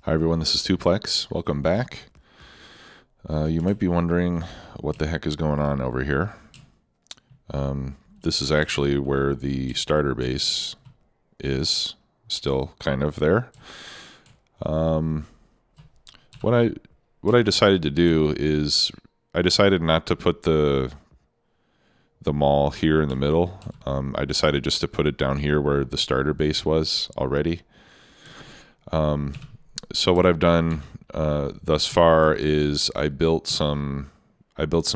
Hi everyone, this is Tuplex. Welcome back. You might be wondering what the heck is going on over here. This is actually where the starter base is, still kind of there. What I decided to do is I decided not to put the mall here in the middle. I decided just to put it down here where the starter base was already. So what I've done thus far is I built some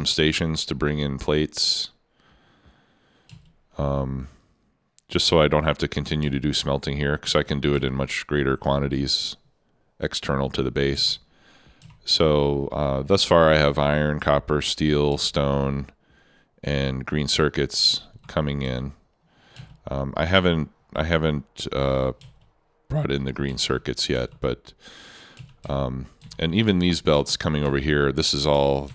stations to bring in plates, just so I don't have to continue to do smelting here, because I can do it in much greater quantities external to the base. So thus far I have iron, copper, steel, stone, and green circuits coming in. I haven't brought in the green circuits yet, but and even these belts coming over here, this is all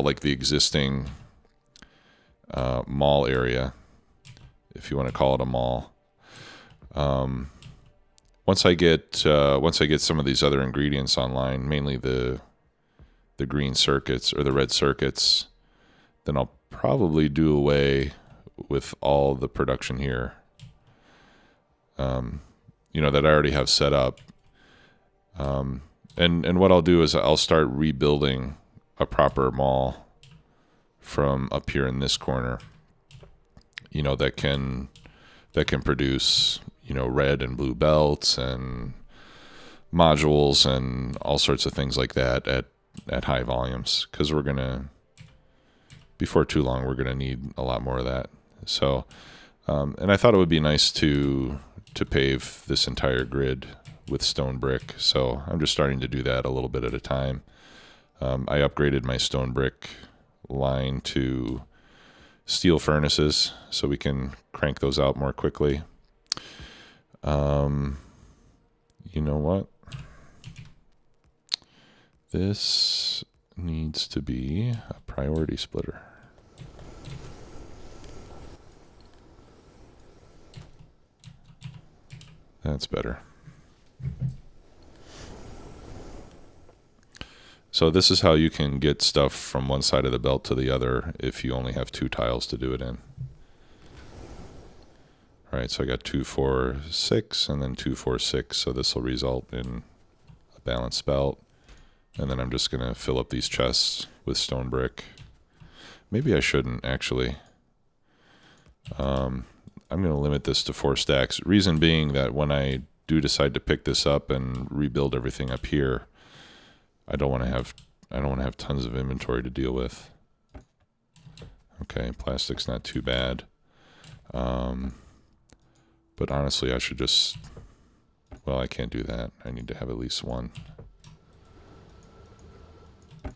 like the existing mall area, if you want to call it a mall. Once I get some of these other ingredients online, mainly the green circuits or the red circuits, then I'll probably do away with all the production here. That I already have set up. And what I'll do is I'll start rebuilding a proper mall from up here in this corner. That can produce, red and blue belts and modules and all sorts of things like that at high volumes, because before too long, we're gonna need a lot more of that. So, and I thought it would be nice to pave this entire grid with stone brick. So I'm just starting to do that a little bit at a time. I upgraded my stone brick line to steel furnaces so we can crank those out more quickly. You know what? This needs to be a priority splitter. That's better. So this is how you can get stuff from one side of the belt to the other if you only have 2 tiles to do it in. All right, so I got 2, 4, 6, and then 2, 4, 6. So this will result in a balanced belt. And then I'm just going to fill up these chests with stone brick. Maybe I shouldn't, actually. I'm going to limit this to 4 stacks. Reason being that when I do decide to pick this up and rebuild everything up here, I don't want to have tons of inventory to deal with. Okay, plastic's not too bad. But honestly, I should just, well, I can't do that. I need to have at least 1. I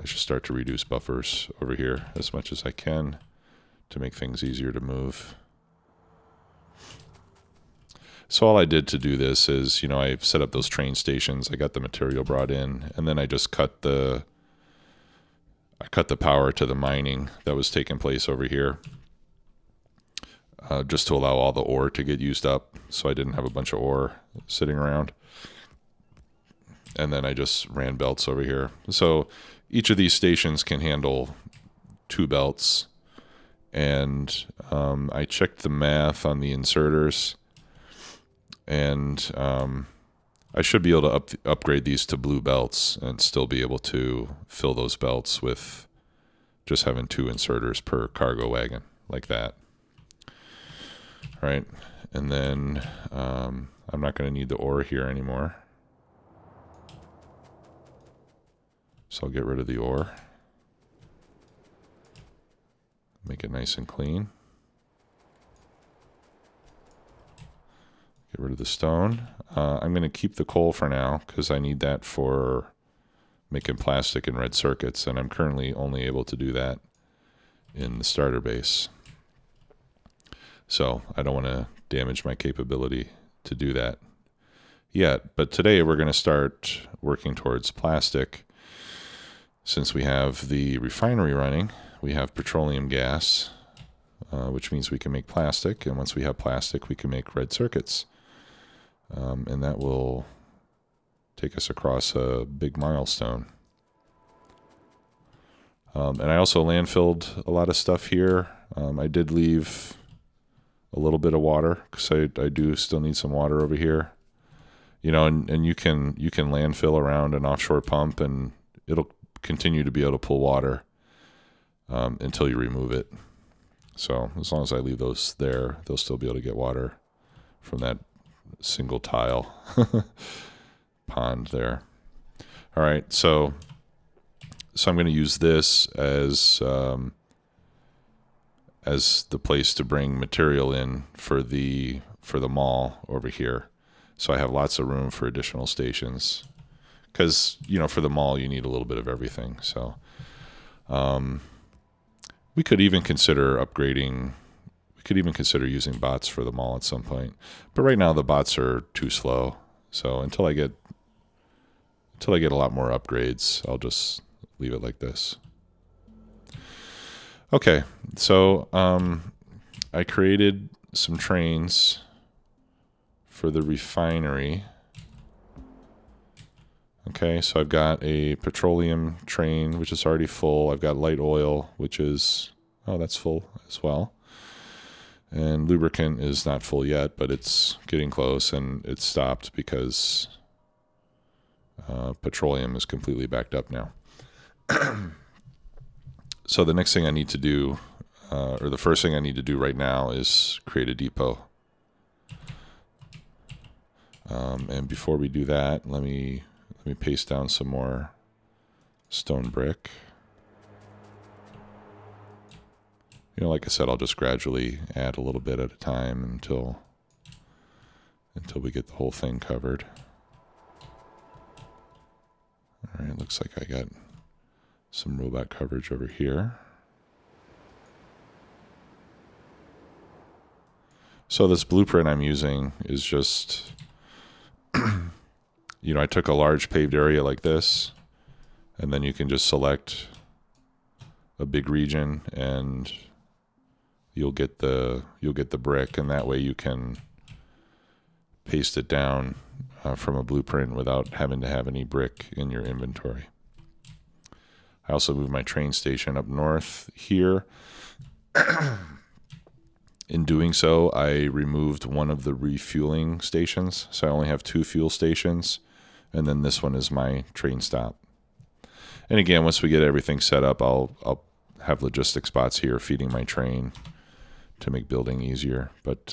should start to reduce buffers over here as much as I can to make things easier to move. So all I did to do this is, I set up those train stations. I got the material brought in, and then I just cut the power to the mining that was taking place over here, just to allow all the ore to get used up, so I didn't have a bunch of ore sitting around. And then I just ran belts over here. So each of these stations can handle 2 belts, and I checked the math on the inserters. And I should be able to upgrade these to blue belts and still be able to fill those belts with just having 2 inserters per cargo wagon, like that. All right, and then I'm not going to need the ore here anymore. So I'll get rid of the ore. Make it nice and clean. Get rid of the stone. I'm going to keep the coal for now because I need that for making plastic and red circuits, and I'm currently only able to do that in the starter base. So I don't want to damage my capability to do that yet. But today we're going to start working towards plastic. Since we have the refinery running, we have petroleum gas, which means we can make plastic, and once we have plastic, we can make red circuits. And that will take us across a big milestone. And I also landfilled a lot of stuff here. I did leave a little bit of water because I do still need some water over here. You know, and you can landfill around an offshore pump and it'll continue to be able to pull water until you remove it. So as long as I leave those there, they'll still be able to get water from that single tile pond there. All right, so I'm going to use this as the place to bring material in for the mall over here. So I have lots of room for additional stations because, you know, for the mall you need a little bit of everything. So we could even consider upgrading. We could even consider using bots for the mall at some point. But right now the bots are too slow. So until I get a lot more upgrades, I'll just leave it like this. Okay, so I created some trains for the refinery. Okay, so I've got a petroleum train, which is already full. I've got light oil, which is, oh, that's full as well. And lubricant is not full yet, but it's getting close, and it stopped because petroleum is completely backed up now. So the next thing I need to do, or the first thing I need to do right now is create a depot. And before we do that, let me paste down some more stone brick. You know, like I said, I'll just gradually add a little bit at a time until we get the whole thing covered. All right, looks like I got some robot coverage over here. So this blueprint I'm using is just, you know, I took a large paved area like this, and then you can just select a big region and you'll get the brick, and that way you can paste it down from a blueprint without having to have any brick in your inventory. I also moved my train station up north here. In doing so, I removed one of the refueling stations, so I only have 2 fuel stations, and then this one is my train stop. And again, once we get everything set up, I'll have logistic spots here feeding my train to make building easier, but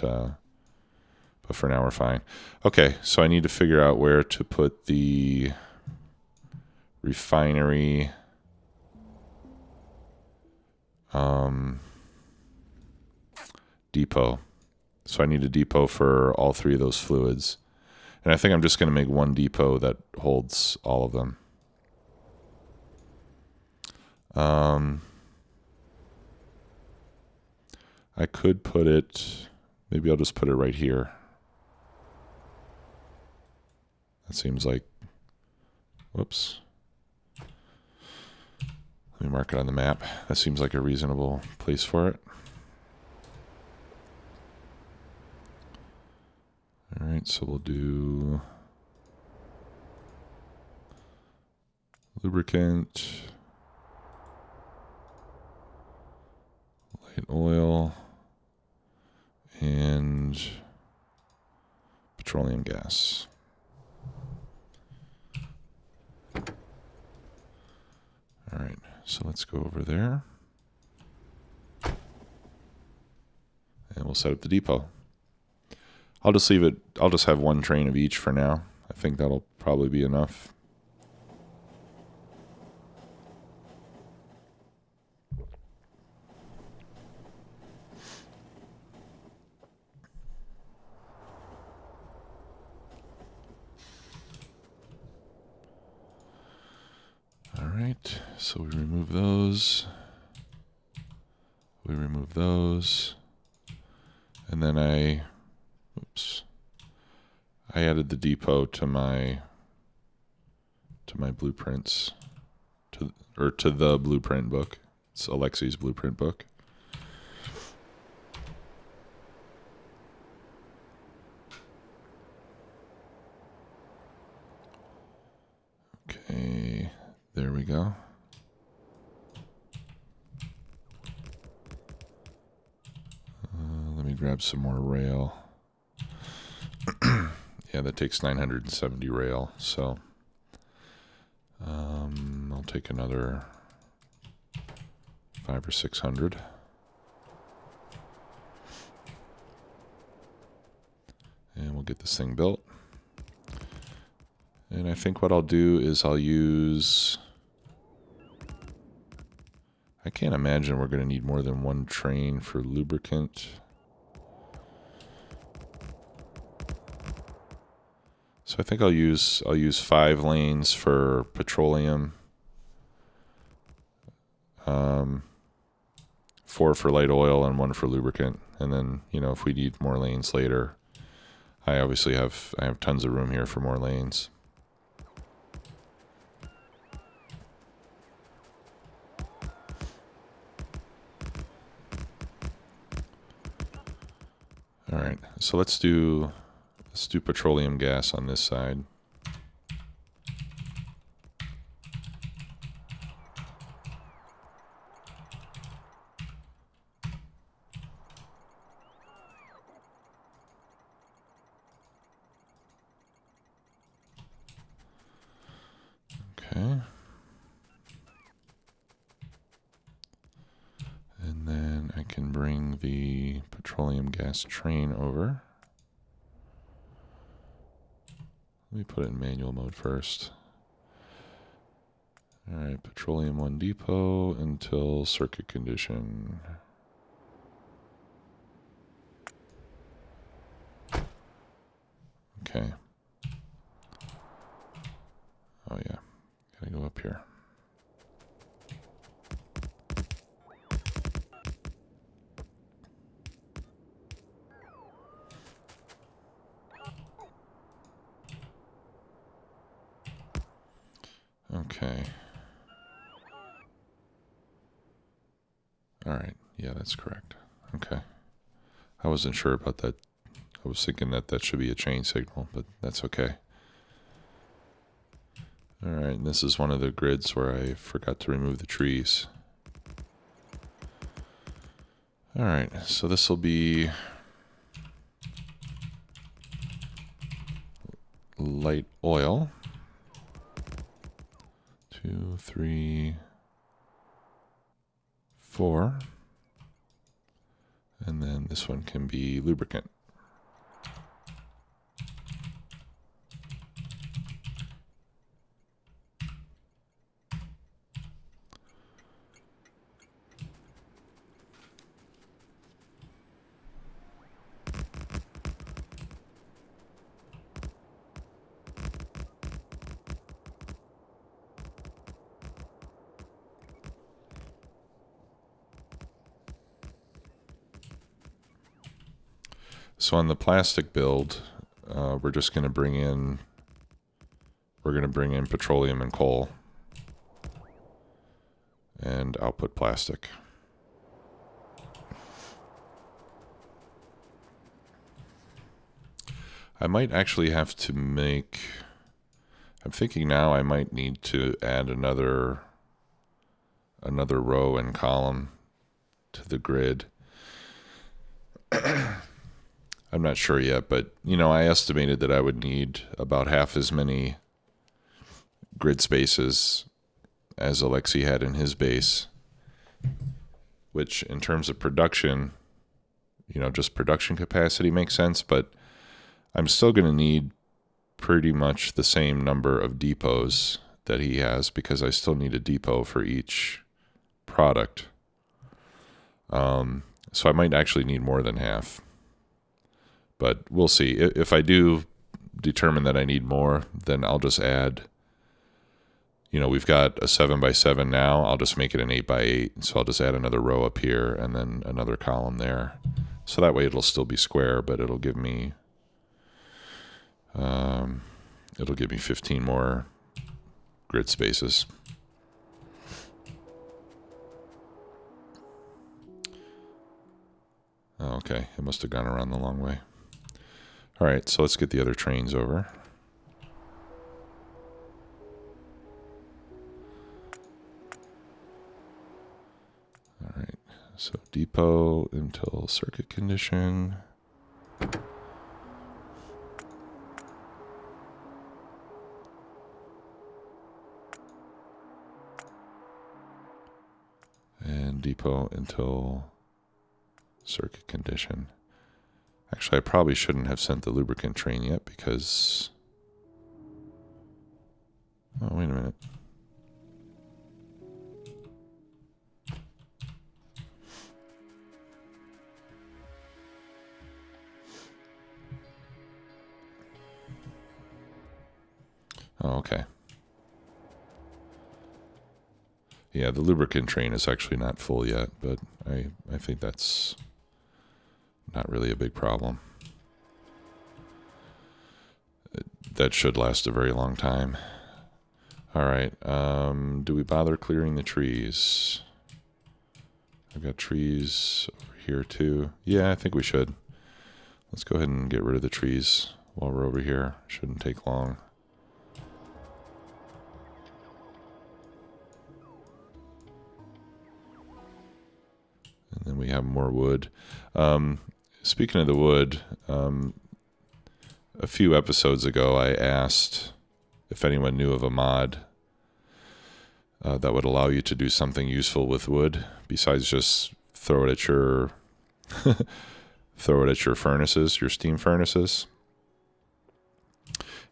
for now we're fine. Okay, so I need to figure out where to put the refinery depot. So I need a depot for all 3 of those fluids. And I think I'm just going to make one depot that holds all of them. I could put it, maybe I'll just put it right here. That seems like, whoops. Let me mark it on the map. That seems like a reasonable place for it. All right, so we'll do lubricant, light oil, and petroleum gas. All right, so let's go over there. And we'll set up the depot. I'll just leave it, I'll just have 1 train of each for now. I think that'll probably be enough. All right, so we remove those. We remove those. And then I added the depot to my blueprints, to the blueprint book. It's Alexi's blueprint book. There we go. Let me grab some more rail. Yeah, that takes 970 rail, so I'll take another 500 or 600. And we'll get this thing built. And I think what I'll do is I'll use... I can't imagine we're going to need more than one train for lubricant. So I think I'll use 5 lanes for petroleum, 4 for light oil, and 1 for lubricant. And then, you know, if we need more lanes later, I obviously have tons of room here for more lanes. All right, so let's do petroleum gas on this side. Okay. And then I can bring the petroleum gas train over. Let me put it in manual mode first. All right, petroleum 1 depot until circuit condition. Okay. Oh yeah, gotta go up here. Okay. All right. Yeah, that's correct. Okay. I wasn't sure about that. I was thinking that should be a chain signal, but that's okay. All right. And this is one of the grids where I forgot to remove the trees. All right. So this will be light oil. 2, 3, 4. And then this one can be lubricant. So on the plastic build, we're just going to bring in petroleum and coal and output plastic. I might actually have to make, I'm thinking now I might need to add another row and column to the grid. I'm not sure yet, but you know, I estimated that I would need about half as many grid spaces as Alexi had in his base, which in terms of production, you know, just production capacity makes sense, but I'm still going to need pretty much the same number of depots that he has because I still need a depot for each product. So I might actually need more than half. But we'll see. If I do determine that I need more, then I'll just add, you know, we've got a 7x7 now. I'll just make it an 8x8. So I'll just add another row up here and then another column there. So that way it'll still be square, but it'll give me 15 more grid spaces. Oh, okay, it must have gone around the long way. All right, so let's get the other trains over. So depot until circuit condition. And depot until circuit condition. Actually, I probably shouldn't have sent the lubricant train yet because... Oh, wait a minute. Oh, okay. Yeah, the lubricant train is actually not full yet, but I think that's not really a big problem. That should last a very long time. All right, do we bother clearing the trees? I've got trees over here too. Yeah, I think we should. Let's go ahead and get rid of the trees while we're over here. Shouldn't take long. And then we have more wood. Speaking of the wood, a few episodes ago I asked if anyone knew of a mod that would allow you to do something useful with wood besides just throw it at your furnaces, your steam furnaces.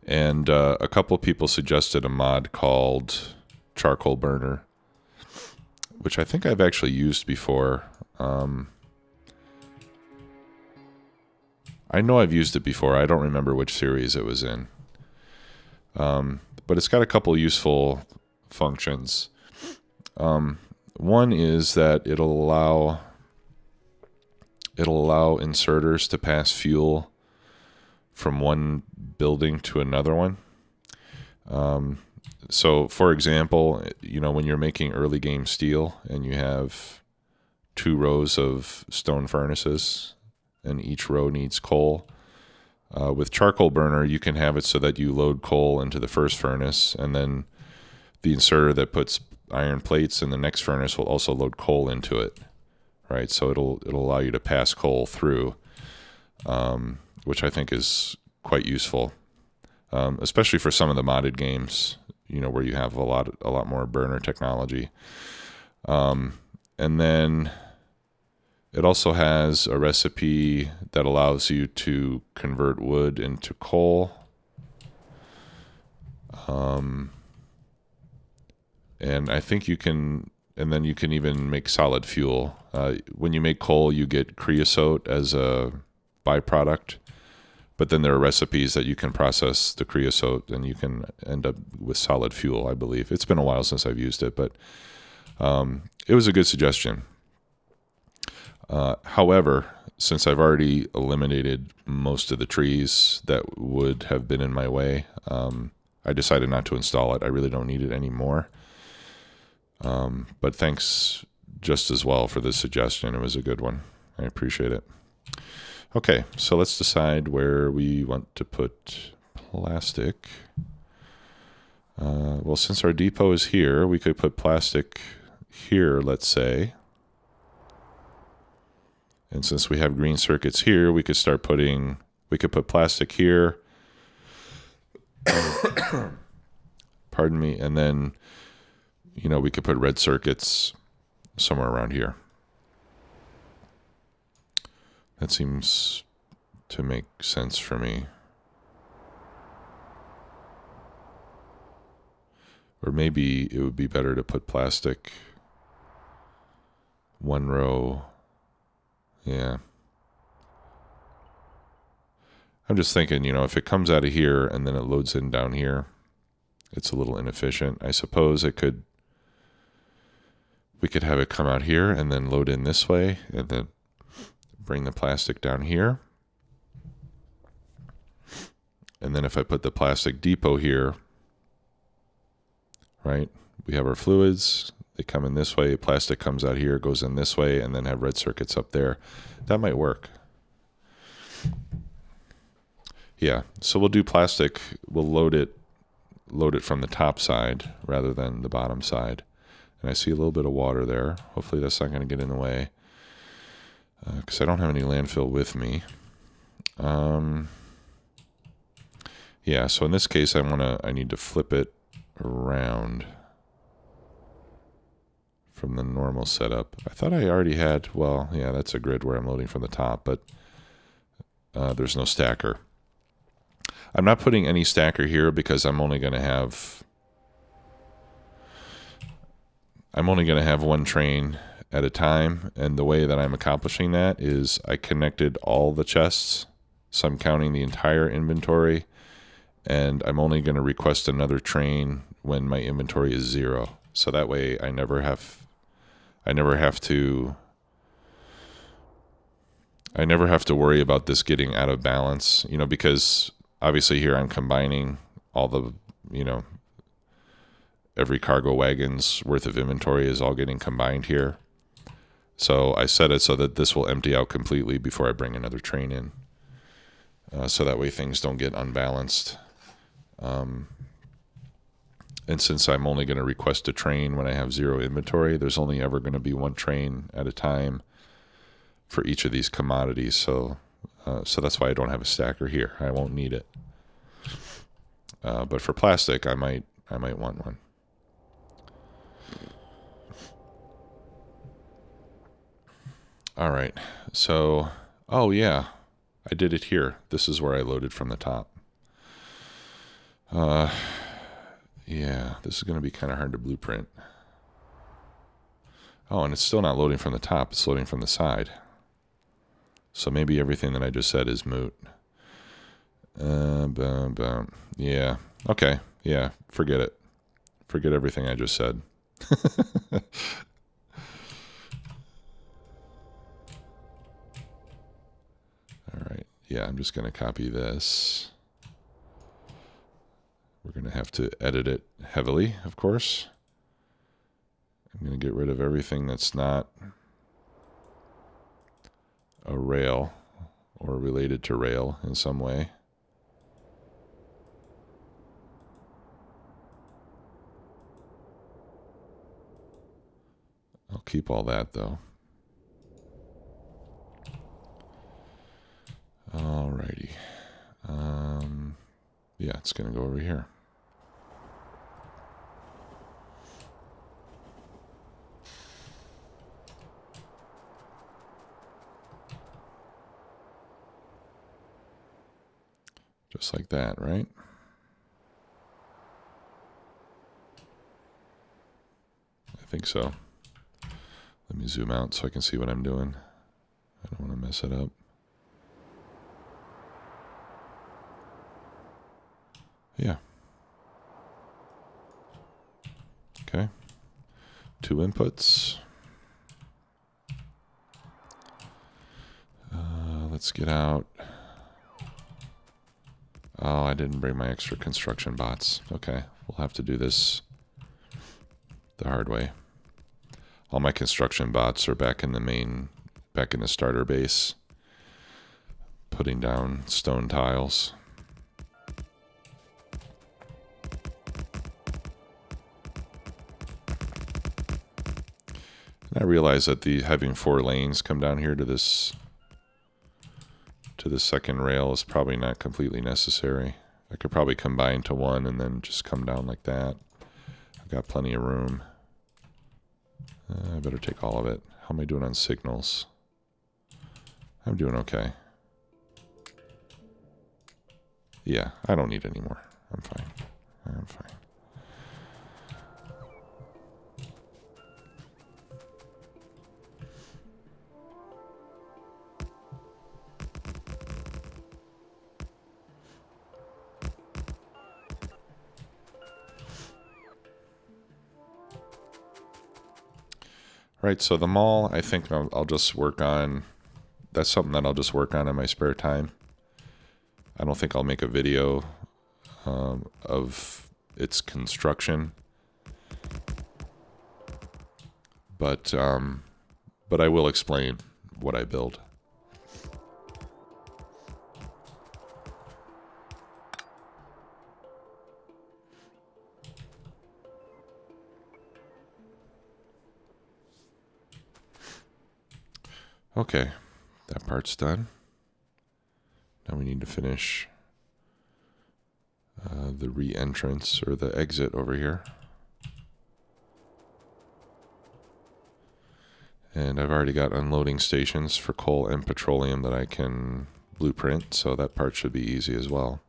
And a couple people suggested a mod called Charcoal Burner, which I think I've actually used before. I know I've used it before. I don't remember which series it was in. But it's got a couple useful functions. One is that it'll allow inserters to pass fuel from one building to another one. So, for example, when you're making early game steel and you have 2 rows of stone furnaces and each row needs coal, with Charcoal Burner, you can have it so that you load coal into the first furnace, and then the inserter that puts iron plates in the next furnace will also load coal into it, right? So it'll allow you to pass coal through, which I think is quite useful, especially for some of the modded games, where you have a lot more burner technology. And then it also has a recipe that allows you to convert wood into coal. And I think you can even make solid fuel. When you make coal, you get creosote as a byproduct, but then there are recipes that you can process the creosote and you can end up with solid fuel, I believe. It's been a while since I've used it, but it was a good suggestion. However, since I've already eliminated most of the trees that would have been in my way, I decided not to install it. I really don't need it anymore. But thanks just as well for the suggestion. It was a good one. I appreciate it. Okay, so let's decide where we want to put plastic. Well, since our depot is here, we could put plastic here, let's say. And since we have green circuits here, we could put plastic here. Pardon me. And then, we could put red circuits somewhere around here. That seems to make sense for me. Or maybe it would be better to put plastic 1 row. Yeah. I'm just thinking, if it comes out of here and then it loads in down here, it's a little inefficient. I suppose we could have it come out here and then load in this way and then bring the plastic down here. And then if I put the plastic depot here, right, we have our fluids. They come in this way. Plastic comes out here, goes in this way, and then have red circuits up there. That might work. Yeah, so we'll do plastic. We'll load it from the top side rather than the bottom side. And I see a little bit of water there. Hopefully that's not going to get in the way. because I don't have any landfill with me. Yeah, so in this case, I need to flip it around from the normal setup. I thought I already had, well, yeah, that's a grid where I'm loading from the top, but there's no stacker. I'm not putting any stacker here because I'm only going to have one train at a time, and the way that I'm accomplishing that is I connected all the chests, so I'm counting the entire inventory, and I'm only going to request another train when my inventory is 0. So that way I never have to worry about this getting out of balance, you know, because obviously here I'm combining all the, you know, every cargo wagon's worth of inventory is all getting combined here. So I set it so that this will empty out completely before I bring another train in. So that way things don't get unbalanced. And since I'm only going to request a train when I have 0 inventory, there's only ever going to be one train at a time for each of these commodities. So that's why I don't have a stacker here. I won't need it. But for plastic, I might want one. All right. So, oh yeah, I did it here. This is where I loaded from the top. Yeah, this is going to be kind of hard to blueprint. Oh, and it's still not loading from the top. It's loading from the side. So maybe everything that I just said is moot. Yeah. Okay. Yeah. Forget it. Forget everything I just said. All right. Yeah, I'm just going to copy this. We're going to have to edit it heavily, of course. I'm going to get rid of everything that's not a rail or related to rail in some way. I'll keep all that though. Alrighty. Yeah, it's going to go over here. Just like that, right? I think so. Let me zoom out so I can see what I'm doing. I don't want to mess it up. Yeah. Okay. 2 inputs. Let's get out. Oh, I didn't bring my extra construction bots. Okay, we'll have to do this the hard way. All my construction bots are back in the starter base, putting down stone tiles. And I realize that having 4 lanes come down here to this second rail is probably not completely necessary. I could probably combine to 1 and then just come down like that. I've got plenty of room. I better take all of it. How am I doing on signals? I'm doing okay. Yeah, I don't need any more. I'm fine. I'm fine. Right, so the mall, I think I'll just work on. That's something that I'll just work on in my spare time. I don't think I'll make a video of its construction, but I will explain what I build. Okay, That part's done. Now we need to finish the re-entrance or the exit over here. And I've already got unloading stations for coal and petroleum that I can blueprint, so that part should be easy as well.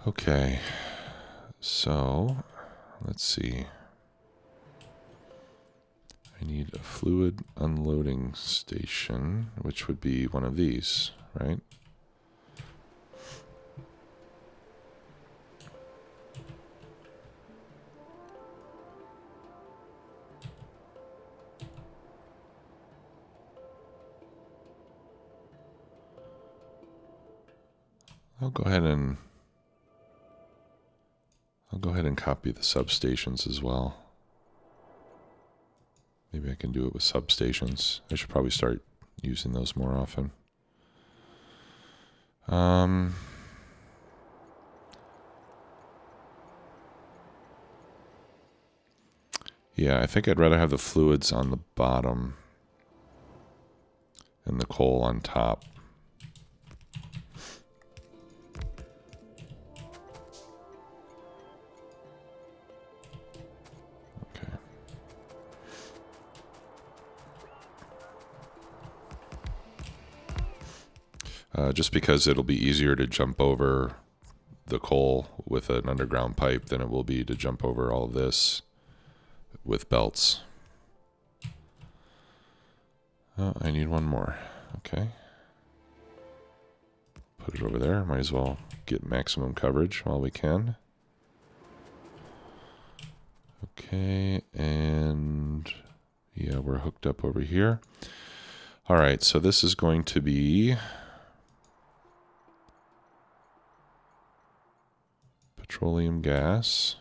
Okay, so let's see. I need a fluid unloading station, which would be one of these, right? I'll go ahead and copy the substations as well. Maybe I can do it with substations. I should probably start using those more often. Yeah, I think I'd rather have the fluids on the bottom and the coal on top. Just because it'll be easier to jump over the coal with an underground pipe than it will be to jump over all of this with belts. Oh, I need one more. Okay. Put it over there. Might as well get maximum coverage while we can. Okay, and yeah, we're hooked up over here. All right, so this is going to be petroleum gas.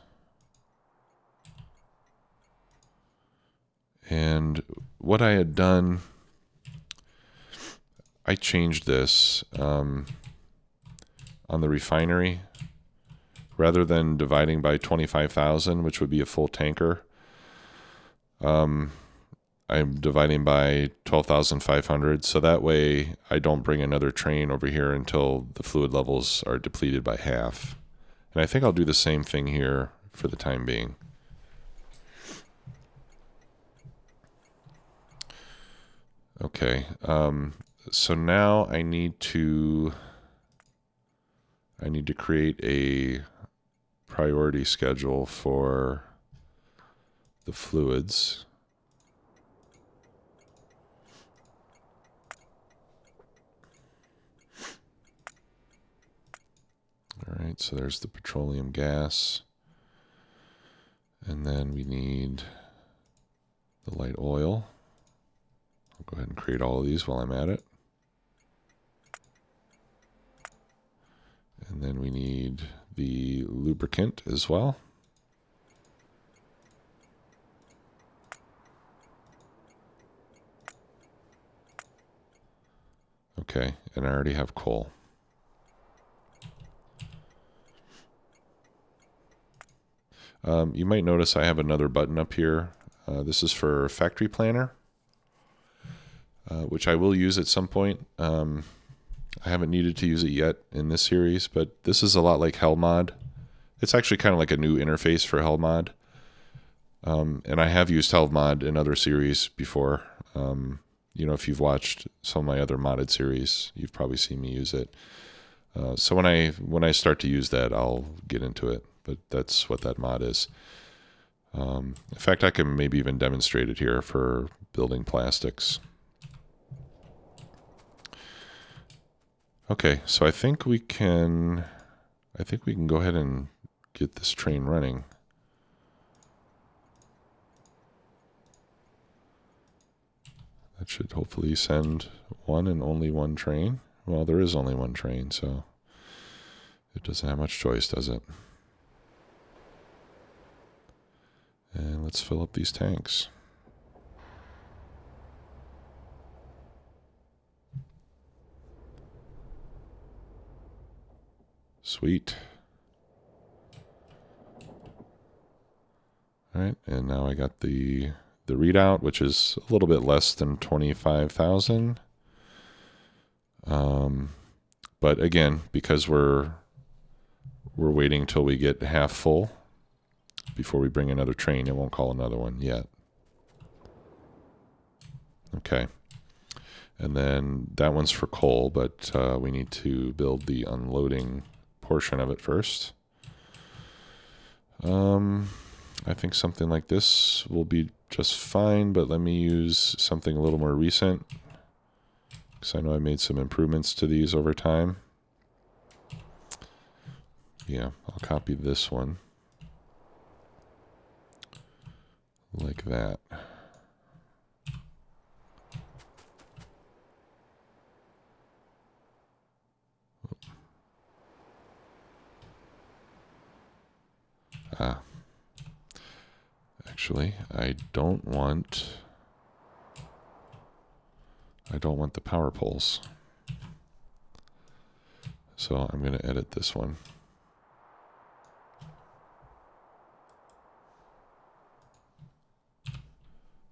And what I had done, I changed this on the refinery. Rather than dividing by 25,000, which would be a full tanker, I'm dividing by 12,500. So that way I don't bring another train over here until the fluid levels are depleted by half. And I think I'll do the same thing here for the time being. Okay, so now I need to create a priority schedule for the fluids. All right, so there's the petroleum gas. And then we need the light oil. I'll go ahead and create all of these while I'm at it. And then we need the lubricant as well. Okay, and I already have coal. You might notice I have another button up here. This is for Factory Planner, which I will use at some point. I haven't needed to use it yet in this series, but this is a lot like HellMod. It's actually kind of like a new interface for HellMod. And I have used HellMod in other series before. You know, if you've watched some of my other modded series, you've probably seen me use it. So when I start to use that, I'll get into it. But that's what that mod is. In fact, I can maybe even demonstrate it here for building plastics. Okay, so I think we can go ahead and get this train running. That should hopefully send one and only one train. Well, there is only one train, so it doesn't have much choice, does it? And let's fill up these tanks. Sweet. All right, and now I got the readout, which is a little bit less than 25,000. But again, because we're waiting till we get half full before we bring another train, it won't call another one yet. Okay. And then that one's for coal, but we need to build the unloading portion of it first. I think something like this will be just fine, but let me use something a little more recent, because I know I made some improvements to these over time. Yeah, I'll copy this one like that. Actually, I don't want the power poles. So I'm going to edit this one.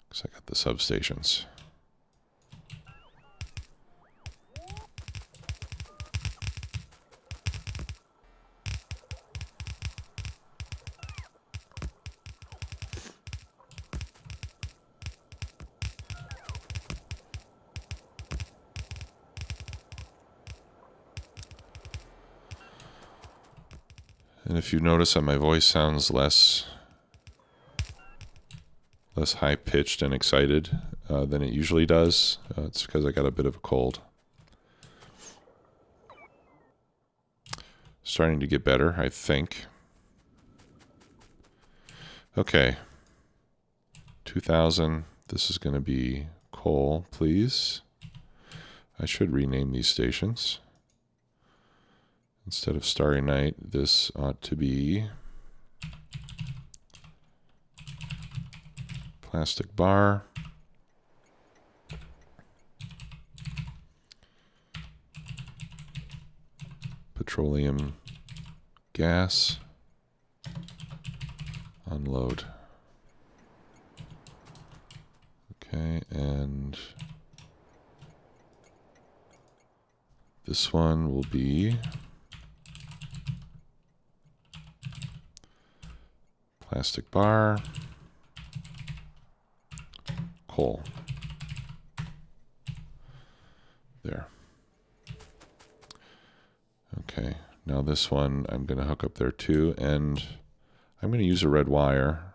Because I got the substations. And if you notice that my voice sounds less high-pitched and excited than it usually does, it's because I got a bit of a cold. Starting to get better, I think. Okay. 2,000. This is going to be coal, please. I should rename these stations. Instead of Starry Night, this ought to be Plastic Bar. Petroleum Gas. Unload. Okay, and this one will be Plastic Bar, coal. There. Okay, now this one I'm going to hook up there too, and I'm going to use a red wire.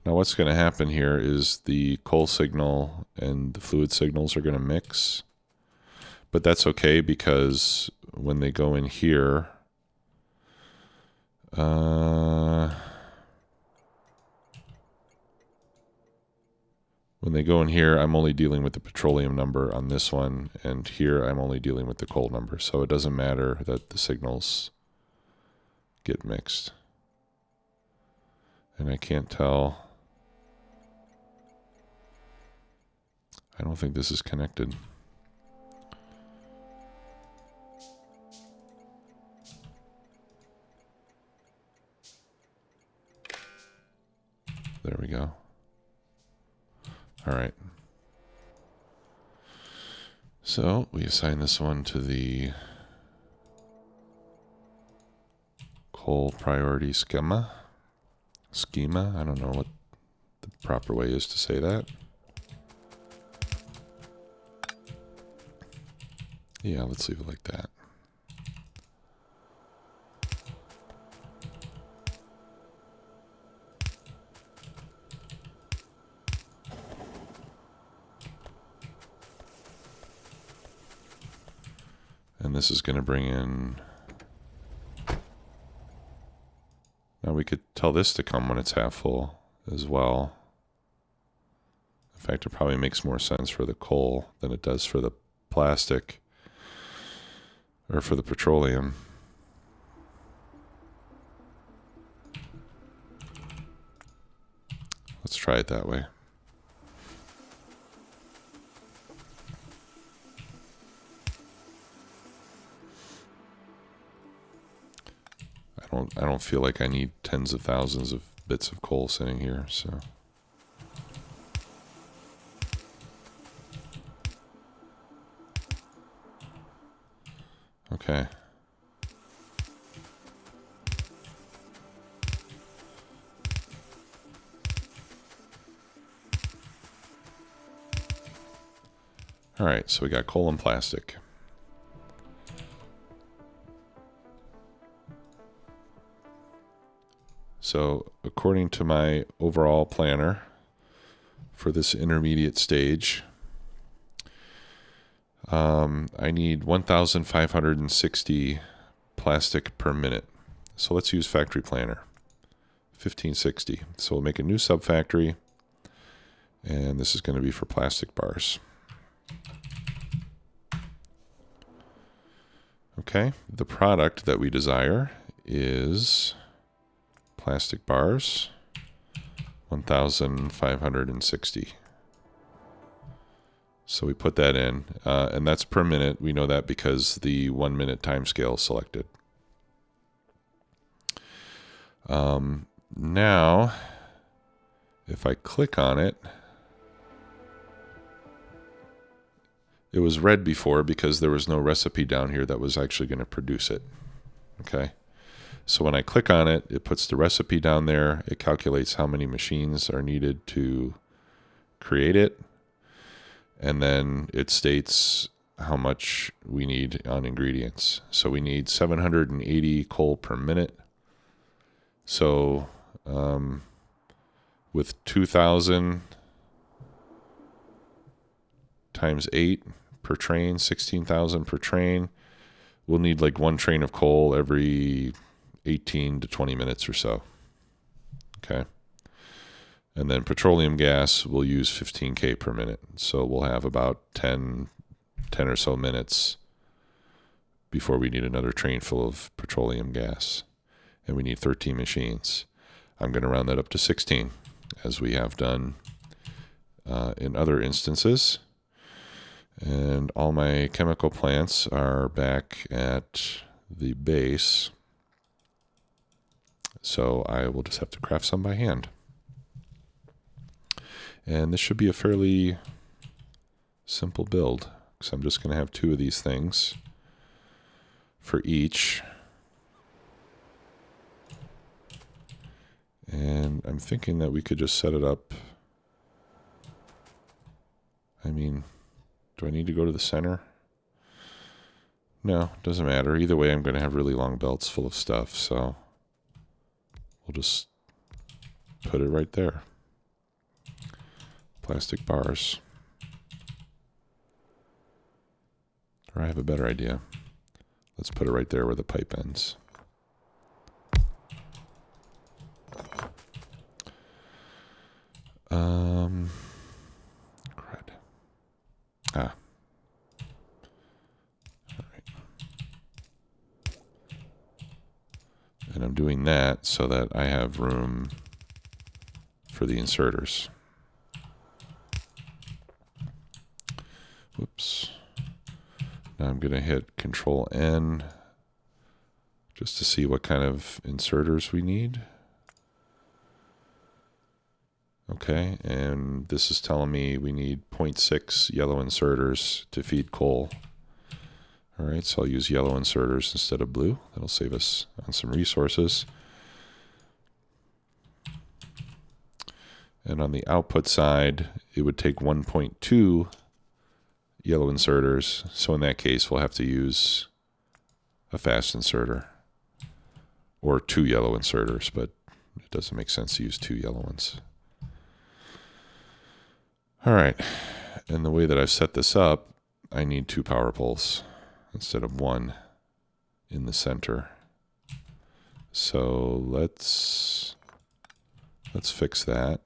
Now what's going to happen here is the coal signal and the fluid signals are going to mix. But that's okay, because when they go in here, I'm only dealing with the petroleum number on this one, and here I'm only dealing with the coal number. So it doesn't matter that the signals get mixed. And I can't tell. I don't think this is connected. There we go. All right. So we assign this one to the coal priority schema. I don't know what the proper way is to say that. Yeah, let's leave it like that. And this is going to bring in... Now we could tell this to come when it's half full as well. In fact, it probably makes more sense for the coal than it does for the plastic or for the petroleum. Let's try it that way. I don't don't feel like I need tens of thousands of bits of coal sitting here, so. Okay. All right, so we got coal and plastic. So according to my overall planner for this intermediate stage, I need 1,560 plastic per minute. So let's use factory planner, 1560. So we'll make a new subfactory, and this is going to be for plastic bars. Okay, the product that we desire is plastic bars, 1,560. So we put that in, and that's per minute. We know that because the 1 minute time scale is selected. Now, if I click on it, it was red before because there was no recipe down here that was actually going to produce it. Okay. So when I click on it, it puts the recipe down there. It calculates how many machines are needed to create it. And then it states how much we need on ingredients. So we need 780 coal per minute. So with 2,000 times 8 per train, 16,000 per train, we'll need like one train of coal every 18 to 20 minutes or so. Okay. And then petroleum gas, we'll use 15K per minute. So we'll have about 10 or so minutes before we need another train full of petroleum gas. And we need 13 machines. I'm going to round that up to 16, as we have done in other instances. And all my chemical plants are back at the base. So I will just have to craft some by hand. And this should be a fairly simple build, because I'm just going to have 2 of these things for each. And I'm thinking that we could just set it up. I mean, do I need to go to the center? No, doesn't matter. Either way, I'm going to have really long belts full of stuff, so we'll just put it right there. Plastic bars. Or I have a better idea. Let's put it right there where the pipe ends. Crud. All right. And I'm doing that so that I have room for the inserters. Whoops. Now I'm going to hit Control N just to see what kind of inserters we need. Okay, and this is telling me we need 0.6 yellow inserters to feed coal. All right, so I'll use yellow inserters instead of blue. That'll save us on some resources. And on the output side, it would take 1.2 yellow inserters. So in that case, we'll have to use a fast inserter or 2 yellow inserters, but it doesn't make sense to use 2 yellow ones. All right, and the way that I've set this up, I need 2 power poles instead of 1 in the center. So let's fix that.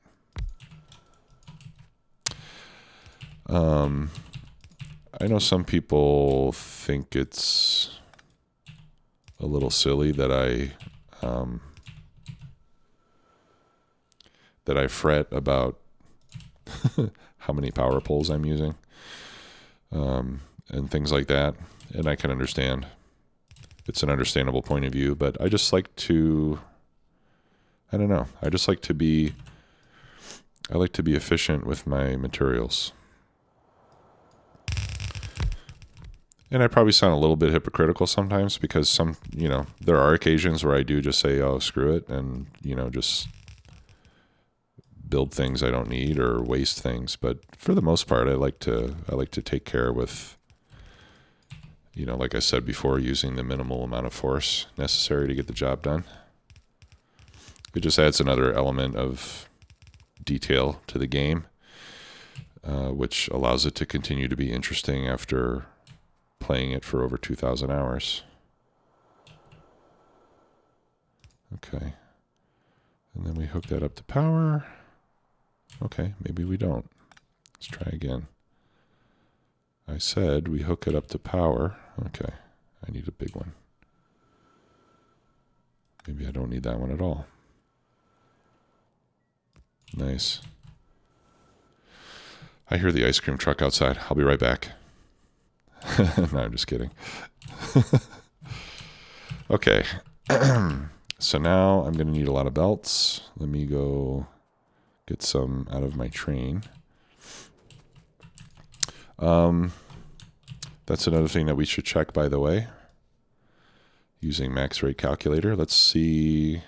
I know some people think it's a little silly that I fret about how many power poles I'm using, and things like that. And I can understand. it's an understandable point of view, but I just like to, I don't know, I like to be efficient with my materials. And I probably sound a little bit hypocritical sometimes because there are occasions where I do just say, oh, screw it, and, just build things I don't need or waste things. But for the most part, I like to take care with, like I said before, using the minimal amount of force necessary to get the job done. It just adds another element of detail to the game, which allows it to continue to be interesting after playing it for over 2,000 hours. Okay. And then we hook that up to power. Okay, maybe we don't. Let's try again. I said we hook it up to power. Okay, I need a big one. Maybe I don't need that one at all. Nice. I hear the ice cream truck outside. I'll be right back. No, I'm just kidding. Okay. So now I'm going to need a lot of belts. Let me go get some out of my train. That's another thing that we should check, by the way, using max rate calculator. Let's see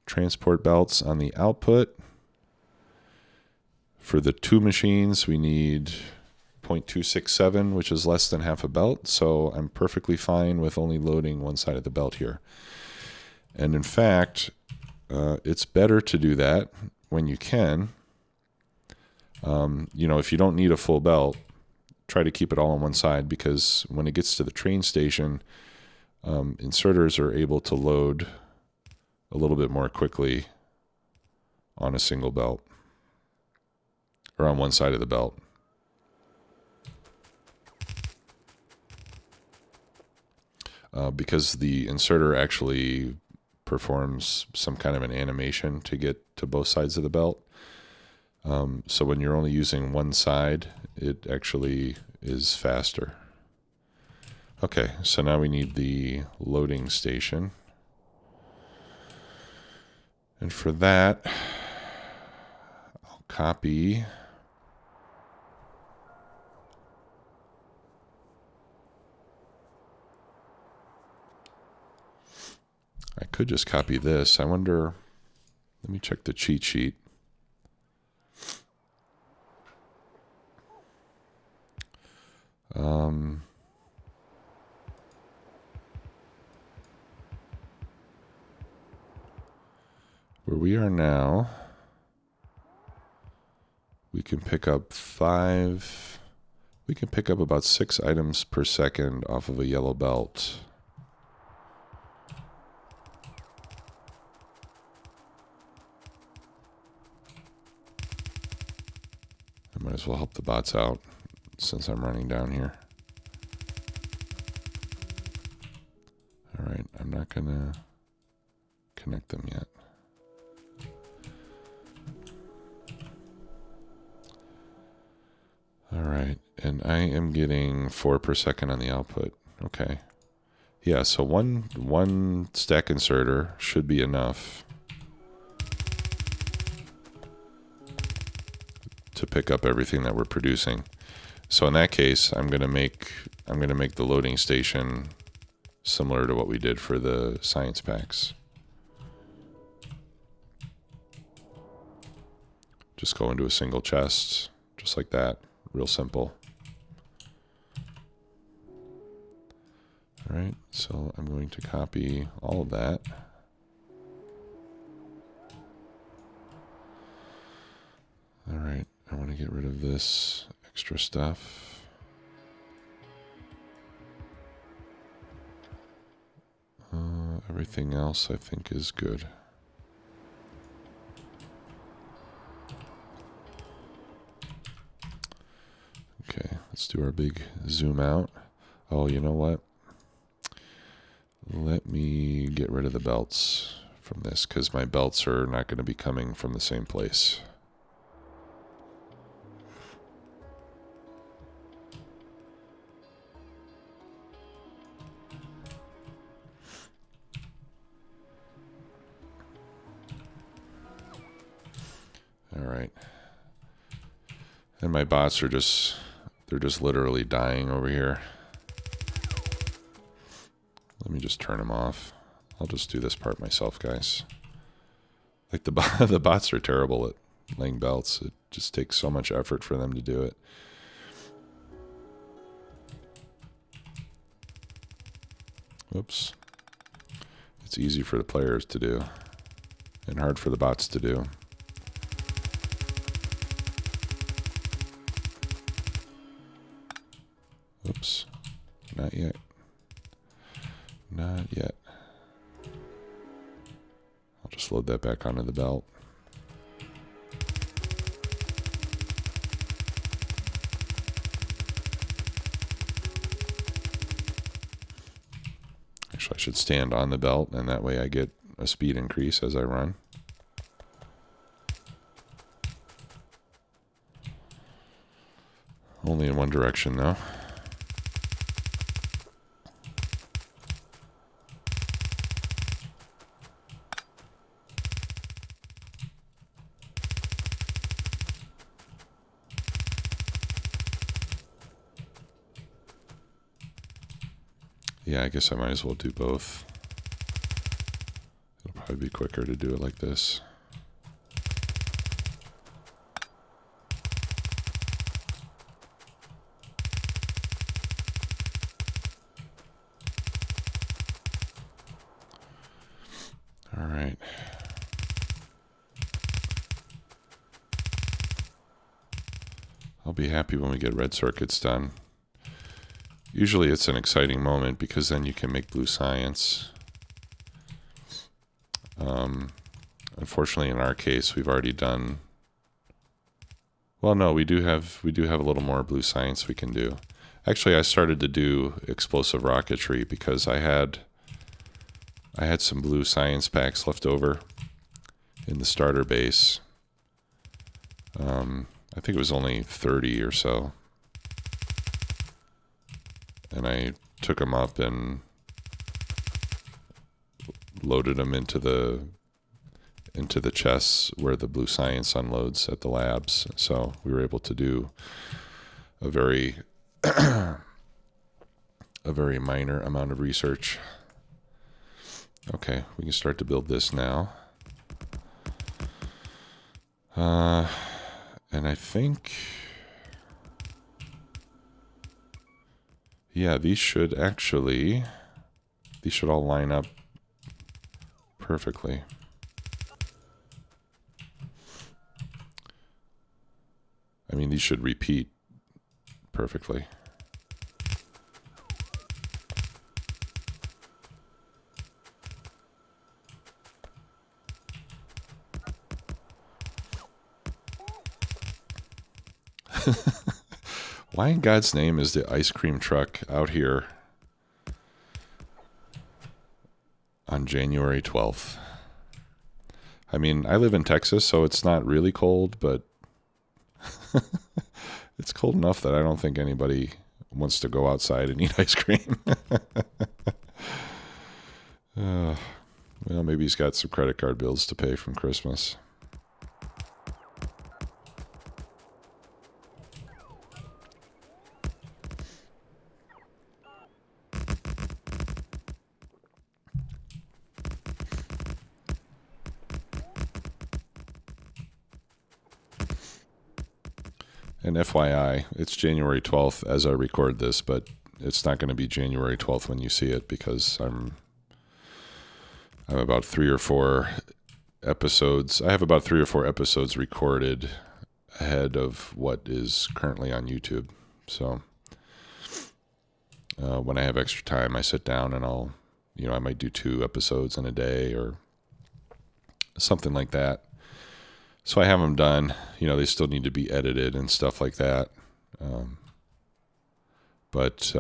transport belts on the output. For the two machines, we need 0.267, which is less than half a belt. So I'm perfectly fine with only loading one side of the belt here. And in fact, it's better to do that when you can. If you don't need a full belt, try to keep it all on one side, because when it gets to the train station, inserters are able to load a little bit more quickly on a single belt or on one side of the belt. Because the inserter actually performs some kind of an animation to get to both sides of the belt. So when you're only using one side, it actually is faster. Okay, so now we need the loading station. And for that, I'll copy I could just copy this. I wonder, let me check the cheat sheet. Where we are now, we can pick up about 6 items per second off of a yellow belt. I might as well help the bots out since I'm running down here. All right, I'm not gonna connect them yet. All right, and I am getting 4 per second on the output. Okay. Yeah, so one stack inserter should be enough to pick up everything that we're producing. So in that case, I'm gonna make the loading station similar to what we did for the science packs. Just go into a single chest, just like that. Real simple. All right, so I'm going to copy all of that. All right, I want to get rid of this extra stuff. Everything else I think is good. Okay, let's do our big zoom out. Oh, you know what? Let me get rid of the belts from this, because my belts are not going to be coming from the same place. All right. And my bots are they're just literally dying over here. Let me just turn them off. I'll just do this part myself, guys. Like the bots are terrible at laying belts. It just takes so much effort for them to do it. Whoops. It's easy for the players to do and hard for the bots to do. Oops. Not yet. Not yet. I'll just load that back onto the belt. Actually, I should stand on the belt, and that way I get a speed increase as I run. Only in one direction, though. Yeah, I guess I might as well do both. It'll probably be quicker to do it like this. All right. I'll be happy when we get red circuits done. Usually it's an exciting moment because then you can make blue science. Unfortunately, in our case, we've already done. Well, no, we do have a little more blue science we can do. Actually, I started to do explosive rocketry because I had some blue science packs left over in the starter base. I think it was only 30 or so. And I took them up and loaded them into the chests where the blue science unloads at the labs. So we were able to do a very a very minor amount of research. Okay, we can start to build this now. And I think, yeah, these should all line up perfectly. I mean, these should repeat perfectly. Why in God's name is the ice cream truck out here on January 12th? I mean, I live in Texas, so it's not really cold, but it's cold enough that I don't think anybody wants to go outside and eat ice cream. Well, maybe he's got some credit card bills to pay from Christmas. And FYI, it's January 12th as I record this, but it's not going to be January 12th when you see it because I'm about 3 or 4 episodes. I have about 3 or 4 episodes recorded ahead of what is currently on YouTube. So when I have extra time, I sit down and I might do 2 episodes in a day or something like that. So I have them done. They still need to be edited and stuff like that. But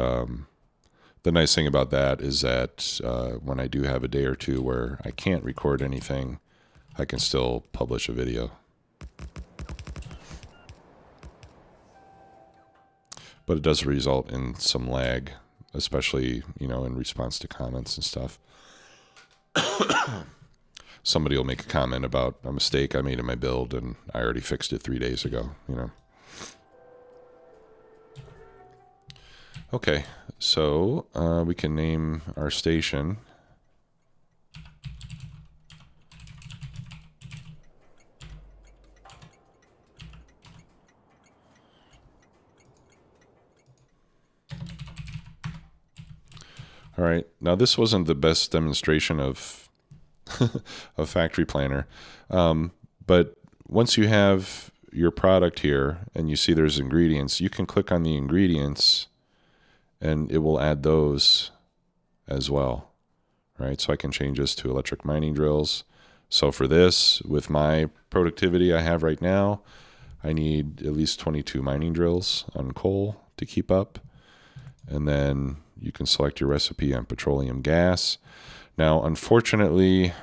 the nice thing about that is that when I do have a day or two where I can't record anything, I can still publish a video. But it does result in some lag, especially, in response to comments and stuff. somebody will make a comment about a mistake I made in my build, and I already fixed it 3 days ago, you know. Okay, so we can name our station. All right, now this wasn't the best demonstration of a factory planner, but once you have your product here and you see there's ingredients, you can click on the ingredients and it will add those as well, right? So I can change this to electric mining drills. So for this, with my productivity I have right now, I need at least 22 mining drills on coal to keep up. And then you can select your recipe on petroleum gas. Now, unfortunately,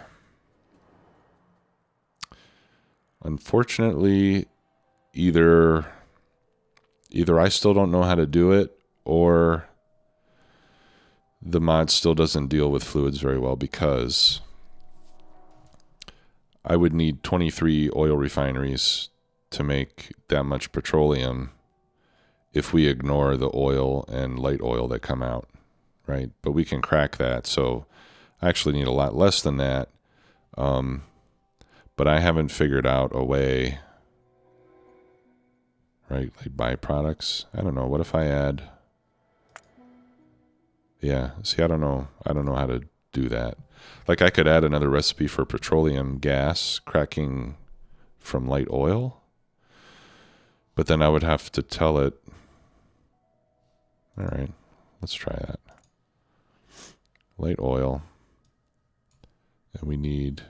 either I still don't know how to do it, or the mod still doesn't deal with fluids very well, because I would need 23 oil refineries to make that much petroleum if we ignore the oil and light oil that come out, right? But we can crack that, so I actually need a lot less than that. But I haven't figured out a way, right? Like byproducts. I don't know. What if I add? Yeah. See, I don't know how to do that. Like, I could add another recipe for petroleum gas cracking from light oil, but then I would have to tell it. All right, let's try that. Light oil, and we need,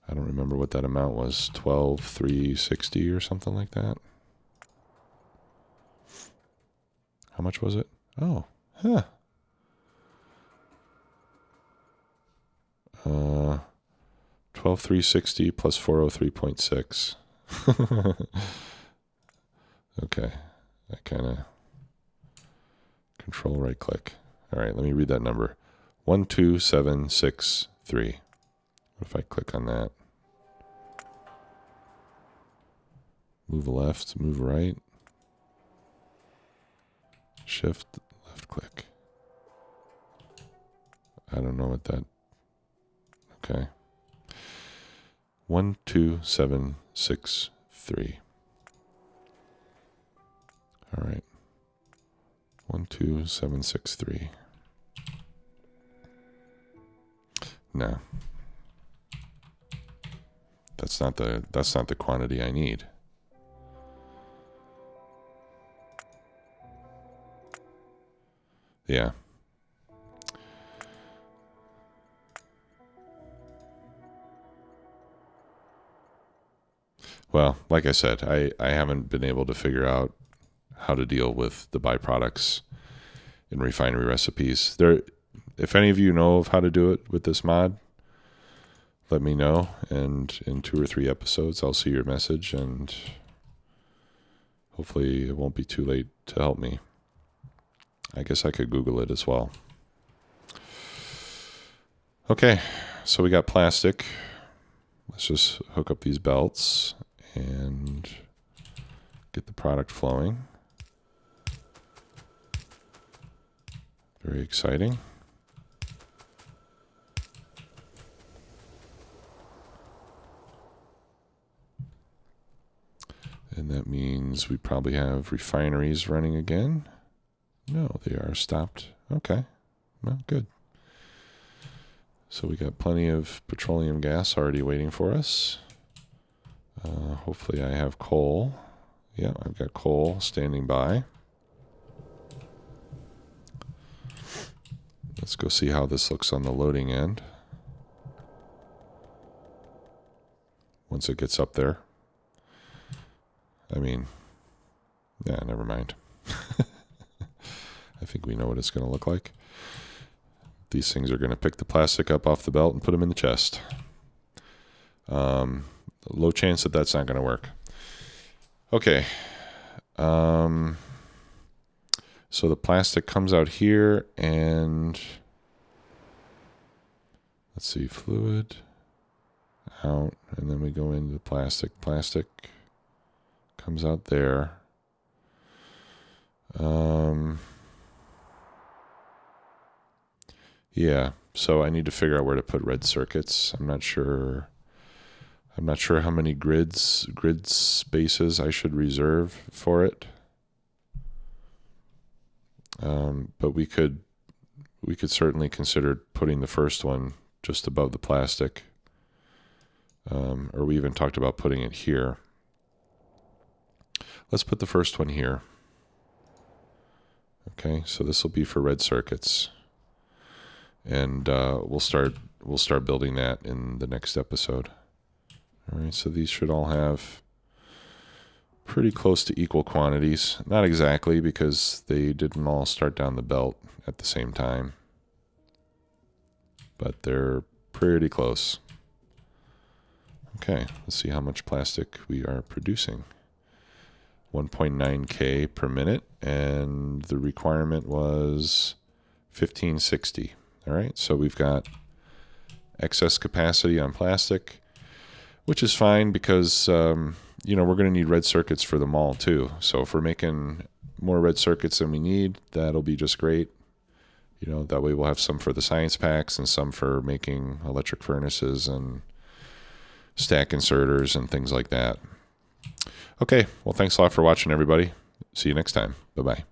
I don't remember what that amount was, 12,360 or something like that. How much was it? Oh, huh. 12,360 plus 403.6. Okay, I kind of control right click. All right, let me read that number. 12763. What if I click on that? Move left, move right. Shift, left click. I don't know what that. Okay. 12763. All right. 12763. No. That's not the quantity I need. Yeah. Well, like I said, I haven't been able to figure out how to deal with the byproducts in refinery recipes. If any of you know of how to do it with this mod, let me know, and in 2 or 3 episodes I'll see your message, and hopefully it won't be too late to help me. I guess I could Google it as well. Okay, so we got plastic. Let's just hook up these belts and get the product flowing. Very exciting. And that means we probably have refineries running again. No, they are stopped. Okay, well, good. So we got plenty of petroleum gas already waiting for us. Hopefully I have coal. Yeah, I've got coal standing by. Let's go see how this looks on the loading end once it gets up there. I mean, yeah, never mind. I think we know what it's going to look like. These things are going to pick the plastic up off the belt and put them in the chest. Low chance that that's not going to work. Okay. So the plastic comes out here, and Let's see, fluid, out, and then we go into plastic. Plastic comes out there. Yeah, so I need to figure out where to put red circuits. I'm not sure how many grid spaces I should reserve for it. But we could certainly consider putting the first one just above the plastic. Or we even talked about putting it here. Let's put the first one here. Okay, so this will be for red circuits. And we'll start building that in the next episode. All right, so these should all have pretty close to equal quantities. Not exactly, because they didn't all start down the belt at the same time. But they're pretty close. Okay, let's see how much plastic we are producing. 1.9K per minute, and the requirement was 1560. All right, so we've got excess capacity on plastic, which is fine because you know, we're going to need red circuits for the mall too. So if we're making more red circuits than we need, that'll be just great. You know, that way we'll have some for the science packs and some for making electric furnaces and stack inserters and things like that. Okay, well, thanks a lot for watching, everybody. See you next time. Bye-bye.